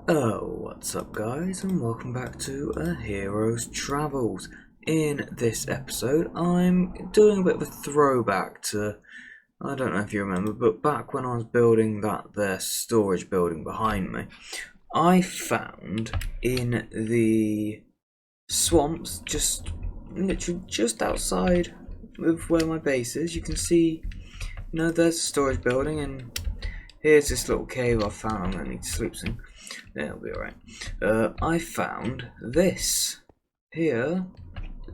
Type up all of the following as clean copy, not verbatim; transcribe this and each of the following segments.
Oh, what's up guys, and welcome back to A Hero's Travels. In this episode, I'm doing a bit of a throwback to, I don't know if you remember, but back when I was building their storage building behind me, I found in the swamps, literally just outside of where my base is, you can see, there's a storage building, and here's this little cave I found. I'm going to need to sleep soon. Yeah, it'll be alright. I found this here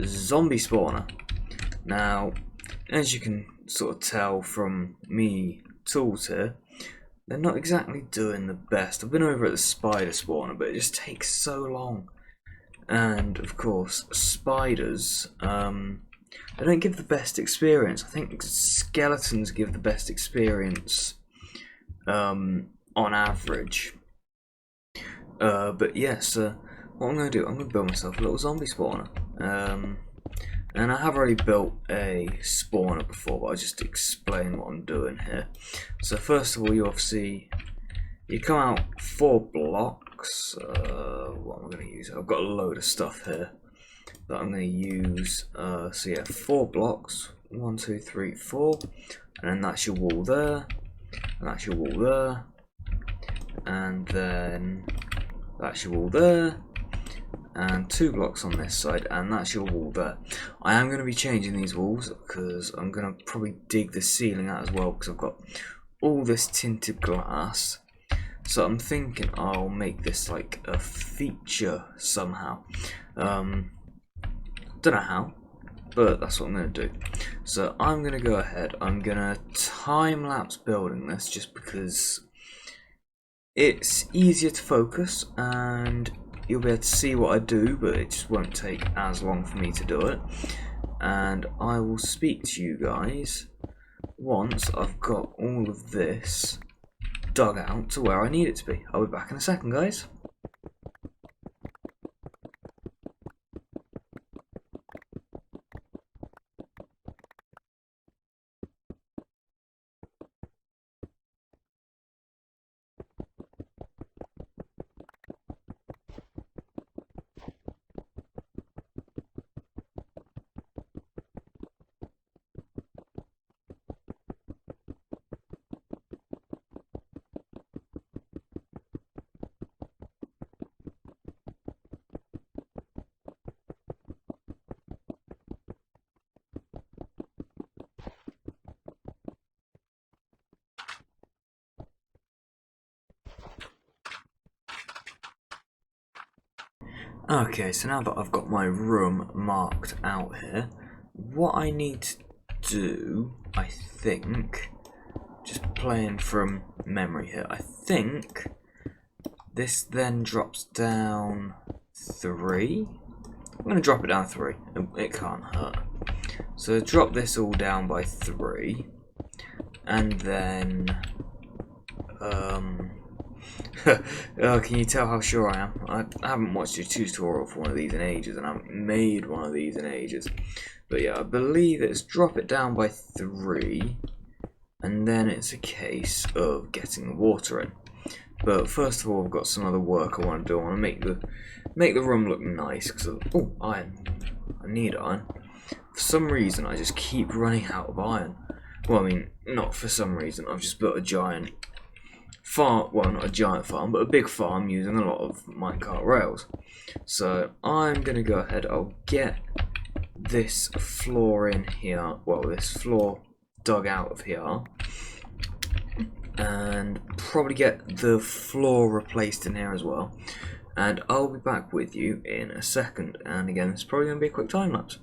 zombie spawner. Now, as you can sort of tell from me tools here, they're not exactly doing the best. I've been over at the spider spawner, but it just takes so long. And of course, spiders, they don't give the best experience. I think skeletons give the best experience on average. But yes, what I'm going to do, I'm going to build myself a little zombie spawner. And I have already built a spawner before, but I'll just explain what I'm doing here. So first of all, you come out 4 blocks. What am I going to use? I've got a load of stuff here that I'm going to use. So yeah, 4 blocks. 1, 2, 3, 4. And then that's your wall there. And that's your wall there. And then that's your wall there, and 2 blocks on this side, and that's your wall there. I am going to be changing these walls because I'm going to probably dig the ceiling out as well, because I've got all this tinted glass. So I'm thinking I'll make this like a feature somehow. Don't know how, but that's what I'm going to do. So I'm going to go ahead, I'm going to time-lapse building this just because it's easier to focus and you'll be able to see what I do, but it just won't take as long for me to do it. And I will speak to you guys once I've got all of this dug out to where I need it to be. I'll be back in a second, guys. Okay, so now that I've got my room marked out here, what I need to do, I think, just playing from memory here, I think this then drops down 3. I'm going to drop it down 3, it can't hurt. So drop this all down by 3, and then, can you tell how sure I am? I haven't watched a tutorial for one of these in ages, and I haven't made one of these in ages. But yeah, I believe it's drop it down by 3, and then it's a case of getting the water in. But first of all, I've got some other work I want to do. I want to make the room look nice, because oh, iron. I need iron. For some reason, I just keep running out of iron. Well, I mean, not for some reason. I've just built a giant farm, well, not a giant farm, but a big farm using a lot of minecart rails. So I'm going to go ahead, I'll get this floor in here, well, this floor dug out of here, and probably get the floor replaced in here as well. And I'll be back with you in a second, and again, it's probably going to be a quick time lapse.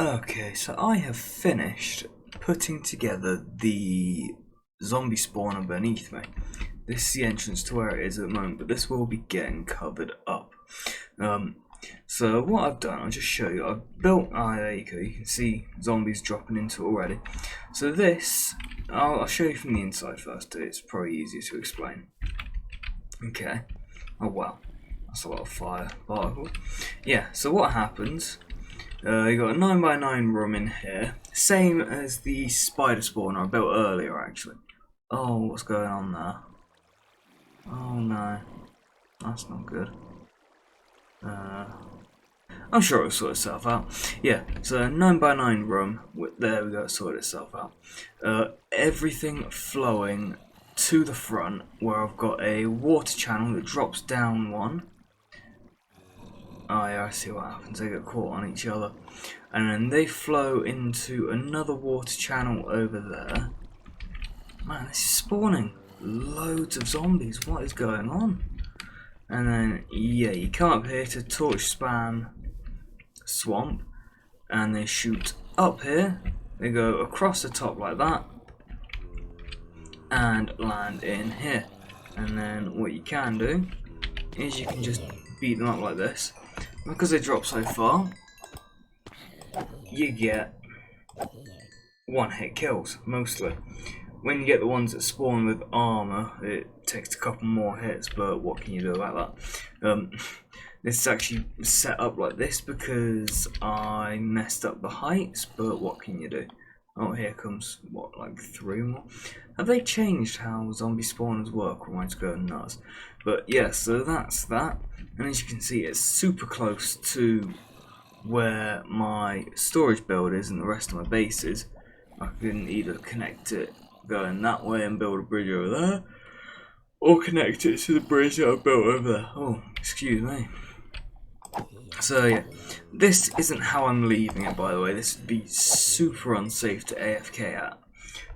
Okay, so I have finished putting together the zombie spawner beneath me. This is the entrance to where it is at the moment, but this will be getting covered up. So what I've done, I'll just show you. I've built, there you go, you can see zombies dropping into it already. So this, I'll show you from the inside first, it's probably easier to explain. Okay, oh wow, that's a lot of fire particles. Yeah, so what happens, you got a 9x9 room in here, same as the spider spawner I built earlier actually. Oh, what's going on there? Oh no, that's not good. I'm sure it'll sort itself out. Yeah, so 9x9 room, there we go, it sorted itself out. Everything flowing to the front, where I've got a water channel that drops down one. Oh yeah, I see what happens, they get caught on each other. And then they flow into another water channel over there. Man, this is spawning loads of zombies, what is going on? And then, yeah, you come up here to torch spam swamp, and they shoot up here, they go across the top like that, and land in here. And then what you can do is you can just beat them up like this. Because they drop so far, you get one hit kills, mostly. When you get the ones that spawn with armour, it takes a couple more hits, but what can you do about that? This is actually set up like this because I messed up the heights, but what can you do? Oh, here comes, what, like 3 more? Have they changed how zombie spawners work, or am I just going nuts? But yeah, so that's that. And as you can see, it's super close to where my storage build is and the rest of my base is. I can either connect it going that way and build a bridge over there, or connect it to the bridge that I built over there. Oh, excuse me. So yeah, this isn't how I'm leaving it, by the way. This would be super unsafe to AFK at,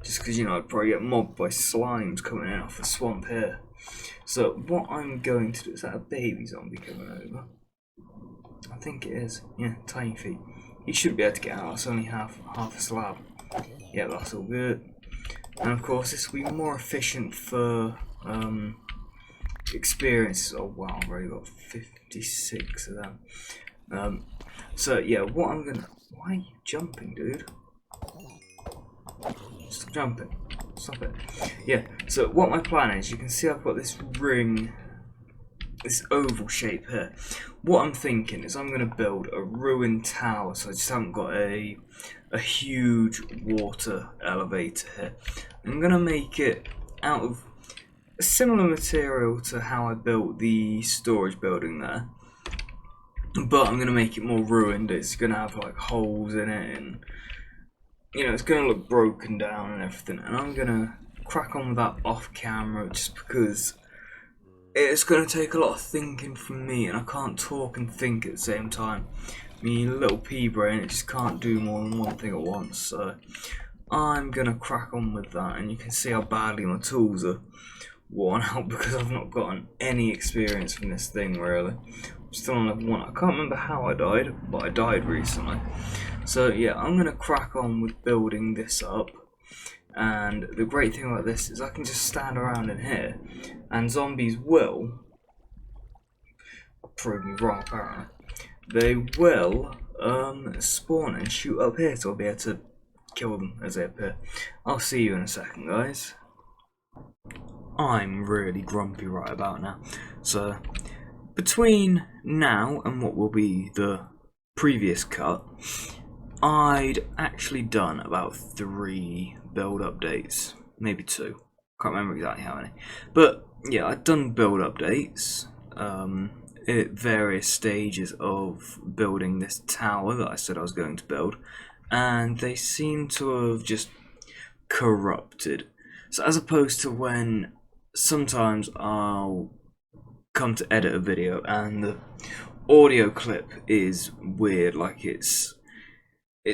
just because, you know, I'd probably get mobbed by slimes coming in off the swamp here. So what I'm going to do, is that a baby zombie coming over? I think it is. Yeah, tiny feet. He should be able to get out. It's only half a slab. Yeah, that's all good. And of course, this will be more efficient for experiences. Oh wow, I've already got 56 of them. So yeah, what I'm gonna. Why are you jumping, dude? Stop jumping. Stop it. Yeah. So what my plan is, you can see I've got this ring, this oval shape here. What I'm thinking is I'm gonna build a ruined tower. So I just haven't got a huge water elevator here. I'm gonna make it out of a similar material to how I built the storage building there, but I'm gonna make it more ruined. It's gonna have like holes in it, and you know, it's gonna look broken down and everything. And I'm gonna crack on with that off camera, just because it's gonna take a lot of thinking from me, and I can't talk and think at the same time. I mean, little pea brain, it just can't do more than one thing at once. So I'm gonna crack on with that, and you can see how badly my tools are worn out because I've not gotten any experience from this thing really. I'm still on level 1. I can't remember how I died, but I died recently. So yeah, I'm gonna crack on with building this up. And the great thing about this is I can just stand around in here, and zombies will prove me wrong apparently. They will spawn and shoot up here, so I'll be able to kill them as they appear. I'll see you in a second, guys. I'm really grumpy right about now. So between now and what will be the previous cut, I'd actually done about 3 build updates, maybe 2. Can't remember exactly how many. But yeah, I'd done build updates at various stages of building this tower that I said I was going to build, and they seem to have just corrupted. So as opposed to when sometimes I'll come to edit a video and the audio clip is weird, like it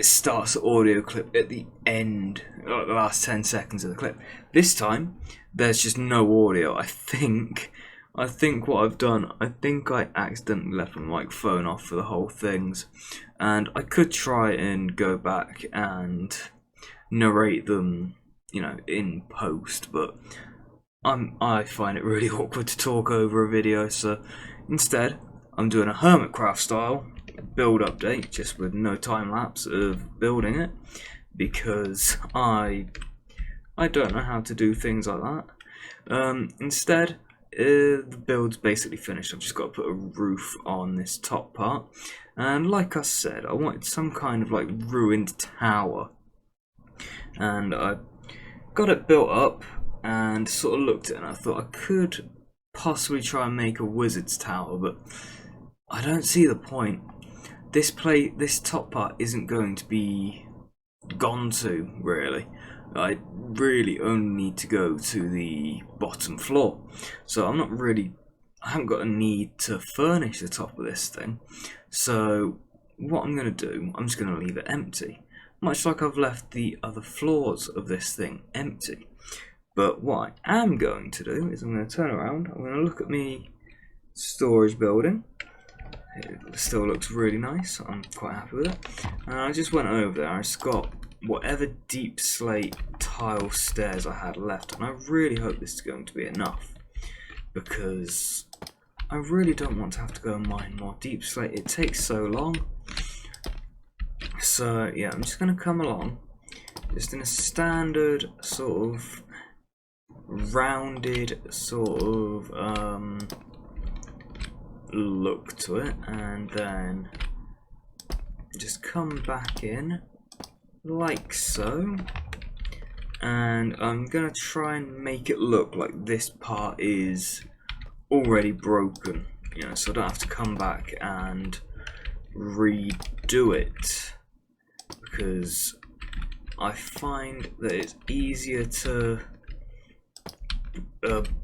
starts the audio clip at the end, like the last 10 seconds of the clip. This time there's just no audio. I think I think what I've done, I think I accidentally left my microphone off for the whole things, and I could try and go back and narrate them, you know, in post, but I find it really awkward to talk over a video, so instead I'm doing a Hermitcraft style build update, just with no time lapse of building it, because I don't know how to do things like that. Instead, the build's basically finished. I've just got to put a roof on this top part, and like I said, I wanted some kind of like ruined tower, and I got it built up and sort of looked at it, and I thought I could possibly try and make a wizard's tower, but I don't see the point. This top part isn't going to be gone to, really. I really only need to go to the bottom floor, so I haven't got a need to furnish the top of this thing. So what I'm going to do, I'm just going to leave it empty, much like I've left the other floors of this thing empty. But what I am going to do is I'm going to turn around, I'm going to look at my storage building. It still looks really nice, I'm quite happy with it. And I just went over there, I just got whatever deep slate tile stairs I had left, and I really hope this is going to be enough, because I really don't want to have to go and mine more deep slate. It takes so long. So yeah, I'm just going to come along just in a standard sort of rounded sort of look to it, and then just come back in like so, and I'm gonna try and make it look like this part is already broken, you know, so I don't have to come back and redo it, because I find that it's easier to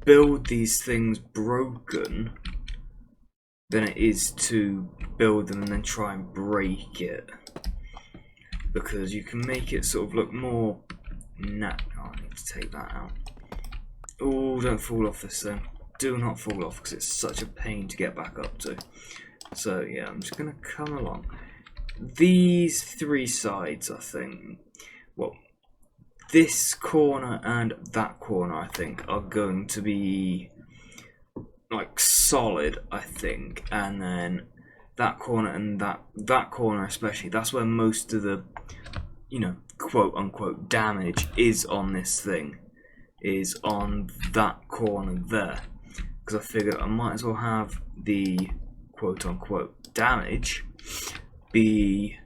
build these things broken than it is to build them and then try and break it, because you can make it sort of look more oh, I need to take that out. Oh, don't fall off this thing. Do not fall off, because it's such a pain to get back up to. So yeah, I'm just going to come along. These three sides, I think, well, this corner and that corner, I think, are going to be like solid, I think, and then that corner and that corner especially, that's where most of the, you know, quote unquote damage is on this thing, is on that corner there, because I figured I might as well have the quote unquote damage be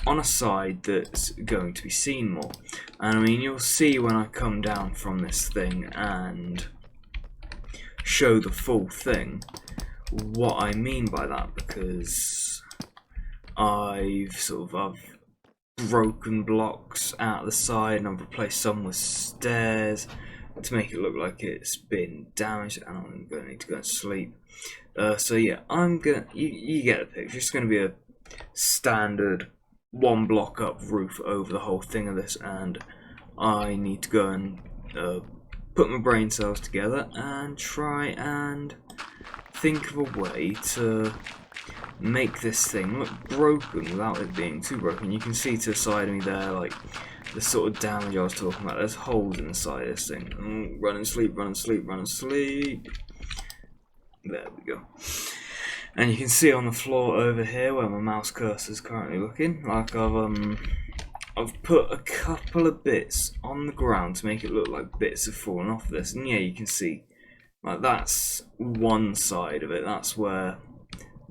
on a side that's going to be seen more. And I mean, you'll see when I come down from this thing and show the full thing what I mean by that, because I've broken blocks out of the side and I've replaced some with stairs to make it look like it's been damaged, and I'm going to need to go and sleep. So yeah, you get the picture. It's going to be a standard one block up roof over the whole thing of this, and I need to go and put my brain cells together and try and think of a way to make this thing look broken without it being too broken. You can see to the side of me there, like, the sort of damage I was talking about. There's holes inside this thing. Run and sleep, run and sleep, run and sleep. There we go. And you can see on the floor over here where my mouse cursor is currently looking, like I've put a couple of bits on the ground to make it look like bits have fallen off this. And yeah, you can see, like, that's one side of it. That's where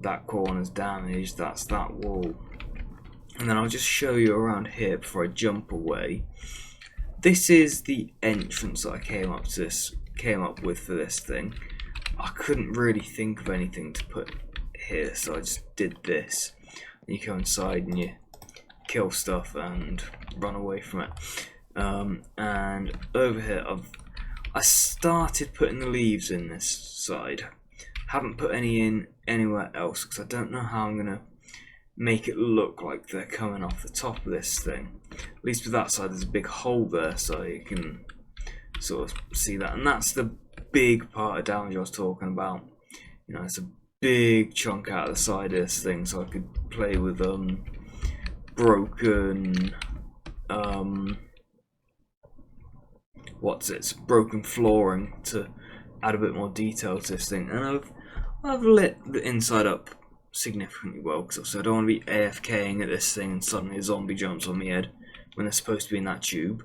that corner's damaged. That's that wall. And then I'll just show you around here before I jump away. This is the entrance that I came up with for this thing. I couldn't really think of anything to put here, so I just did this. And you go inside and you kill stuff and run away from it. And over here, I started putting the leaves in this side. Haven't put any in anywhere else because I don't know how I'm gonna make it look like they're coming off the top of this thing. At least with that side, there's a big hole there, so you can sort of see that. And that's the big part of damage I was talking about. You know, it's a big chunk out of the side of this thing, so I could play with broken broken flooring to add a bit more detail to this thing. And I've lit the inside up significantly well, because I don't want to be AFKing at this thing and suddenly a zombie jumps on my head when they're supposed to be in that tube.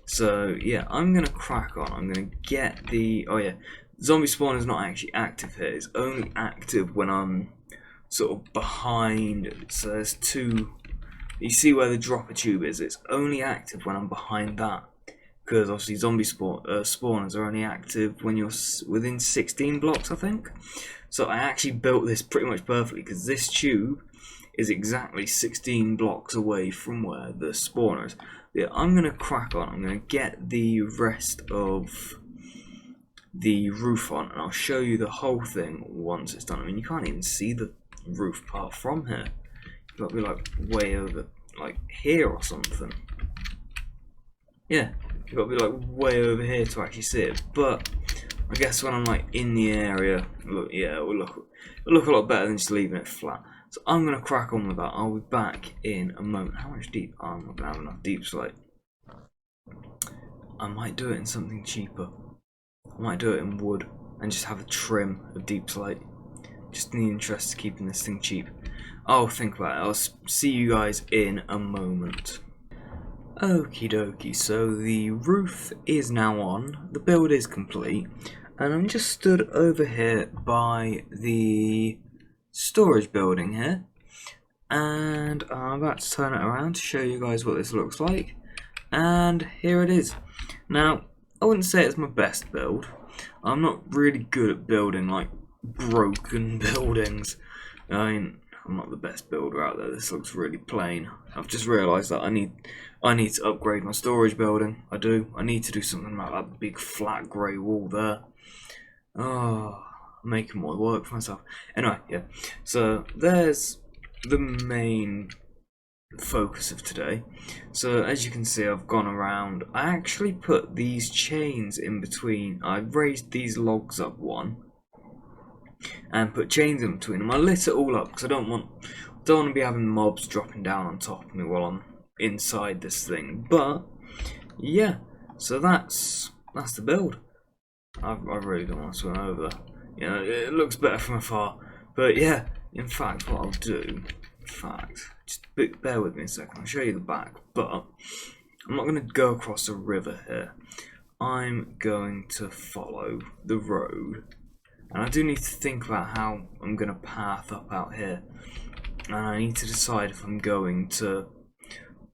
So yeah, I'm gonna crack on. I'm gonna get the zombie spawn is not actually active here. It's only active when I'm sort of behind. So there's two. You see where the dropper tube is? It's only active when I'm behind that, because obviously zombie spawners are only active when you're within 16 blocks, I think. So I actually built this pretty much perfectly, because this tube is exactly 16 blocks away from where the spawner is. Yeah, I'm going to crack on. I'm going to get the rest of the roof on, and I'll show you the whole thing once it's done. I mean, you can't even see the roof part from here. You've got to be like way over, like here or something. Yeah, you've got to be like way over here to actually see it. But I guess when I'm like in the area, look, yeah, it will look a lot better than just leaving it flat. So I'm gonna crack on with that. I'll be back in a moment. How much deep? Oh, I'm not gonna have enough deep slate. I might do it in something cheaper. I might do it in wood and just have a trim of deep slate, just in the interest of keeping this thing cheap. I'll think about it. I'll see you guys in a moment. Okie dokie, so the roof is now on, the build is complete, and I'm just stood over here by the storage building here, and I'm about to turn it around to show you guys what this looks like, and here it is. Now, I wouldn't say it's my best build. I'm not really good at building like broken buildings. I mean, I'm not the best builder out there. This looks really plain. I've just realised that I need to upgrade my storage building. I do. I need to do something about that big flat grey wall there. Oh, I'm making more work for myself. Anyway, yeah. So there's the main focus of today. So as you can see, I've gone around. I actually put these chains in between. I raised these logs up one and put chains in between them. I lit it all up because I don't want to be having mobs dropping down on top of me while I'm inside this thing. But yeah, so that's the build. I really don't want to swim over there. You know, it looks better from afar. But yeah, in fact, what I'll do, just bear with me a second. I'll show you the back. But I'm not going to go across a river here. I'm going to follow the road. And I do need to think about how I'm going to path up out here. And I need to decide if I'm going to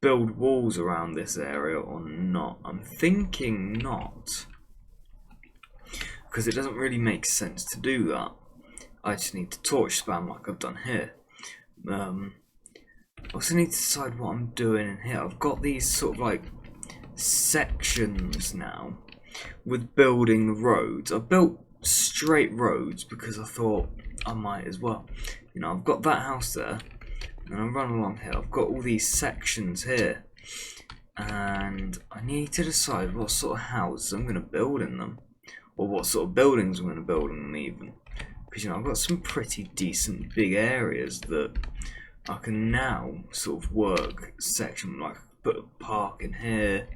build walls around this area or not. I'm thinking not, because it doesn't really make sense to do that. I just need to torch spam like I've done here. I also need to decide what I'm doing in here. I've got these sort of like sections now with building the roads. I've built straight roads because I thought I might as well. You know, I've got that house there, and I run along here. I've got all these sections here, and I need to decide what sort of houses I'm going to build in them, or what sort of buildings I'm going to build in them even. Because, you know, I've got some pretty decent big areas that I can now sort of work section, like put a park in here,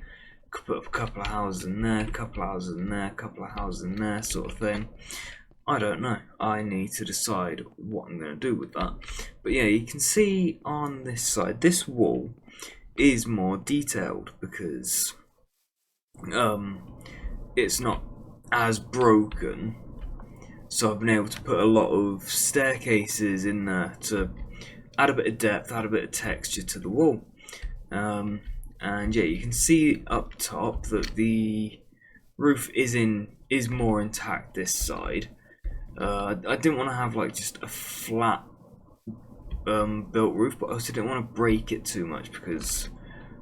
could put up a couple of houses in there, a couple of houses in there, a couple of houses in there, sort of thing. I don't know. I need to decide what I'm going to do with that. But yeah, you can see on this side, this wall is more detailed because it's not as broken. So I've been able to put a lot of staircases in there to add a bit of depth, add a bit of texture to the wall. And yeah, you can see up top that the roof is more intact this side. I didn't want to have like just a flat built roof, but I also didn't want to break it too much because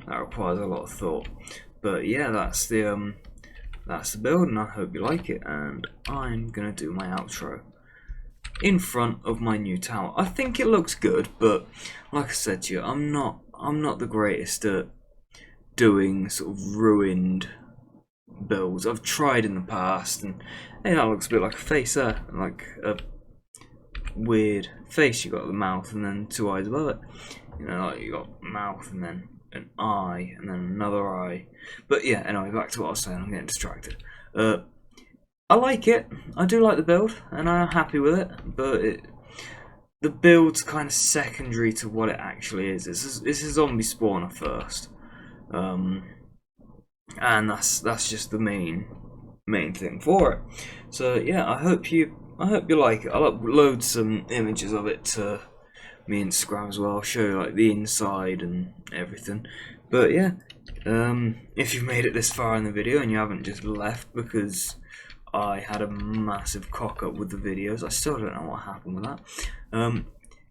that requires a lot of thought. But yeah, that's the build, and I hope you like it. And I'm gonna do my outro in front of my new tower. I think it looks good, but like I said to you, I'm not the greatest at doing sort of ruined builds I've tried in the past, and hey, that looks a bit like a face there, like a weird face. You got the mouth and then 2 eyes above it. You know, like you got mouth and then an eye and then another eye. But yeah, anyway, back to what I was saying. I'm getting distracted. I like it. I do like the build, and I'm happy with it. But the build's kind of secondary to what it actually is. It's a zombie spawner first, and that's just the main thing for it. So yeah, I hope you like it. I'll upload some images of it to my Instagram as well. I'll show you like the inside and everything. But yeah, if you've made it this far in the video and you haven't just left because I had a massive cock up with the videos, I still don't know what happened with that.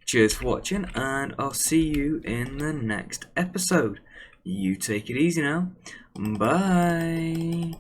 Cheers for watching, and I'll see you in the next episode. You take it easy now. Bye.